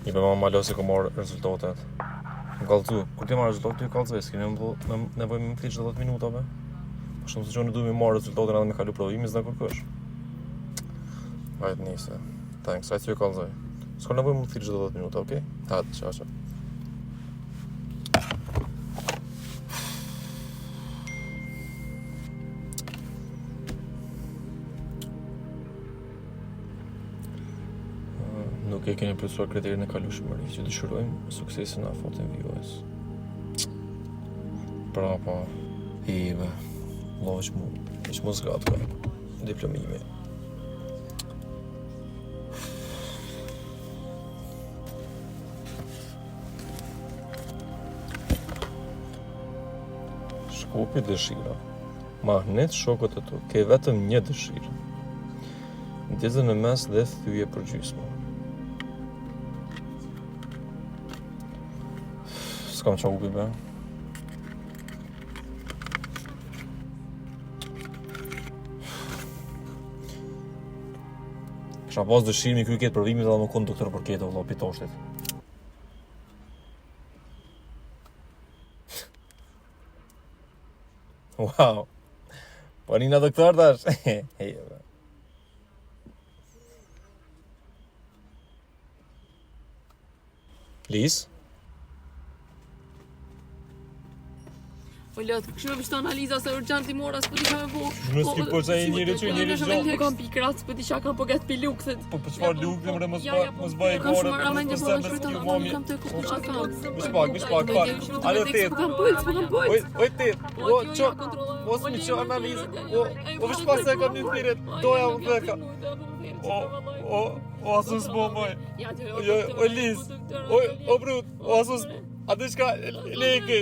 I për malosi ku marrë rezultatet. Më kallëzu, kur ti marrë rezultatet, ty kallëzoj, s'keni nevoj me më thit çdo 10 minuta, be? Po shumë se që në duhet me marrë rezultatet edhe me kalu provimin, s'da kërkosh. Hajt nise. Thanks, hajt ju kallëzoj. S'ka nevoj me më thit çdo 10 minuta, okej? Hajt, qa. Nuk e keni plotësuar kriterin e kalueshmërisë që dëshirojmë suksesin e afatin vjues. Pra po, ive, loq mu zgat ka, diplomimi. Shkopi dëshira. Magnet shokët e tu, ke vetëm një dëshirë. Ndjezë në mes dhe thyje për gjysmë. S'kam qa ubi, be. Kisha pas dëshirë mi kry ketë provimit edhe më konë doktor për ketë, vëlla, pitoshtit. Wow. Po një doktor tash. Heje, Lis? Po lot, kështu më bështon analiza se urgjent i mora, s'po di çfarë me bo. Nuk s'ki po që e njëri gjo. Po kam pikrat, s'po di çka kam po gat pi lukset. Po për çfarë lukë, mre mos bëj Kam gore. shumë ramendje po në shpëton, nuk kam të kuptoj çka kam. Mish pak. Ale tet. Kam puls. Oj tet. O ço. Mos mi ço analizë. O vish pas se kam një thirrje. Doja unë theka. O asus bo moj. O Liz. O brut. O asus. A diçka leke.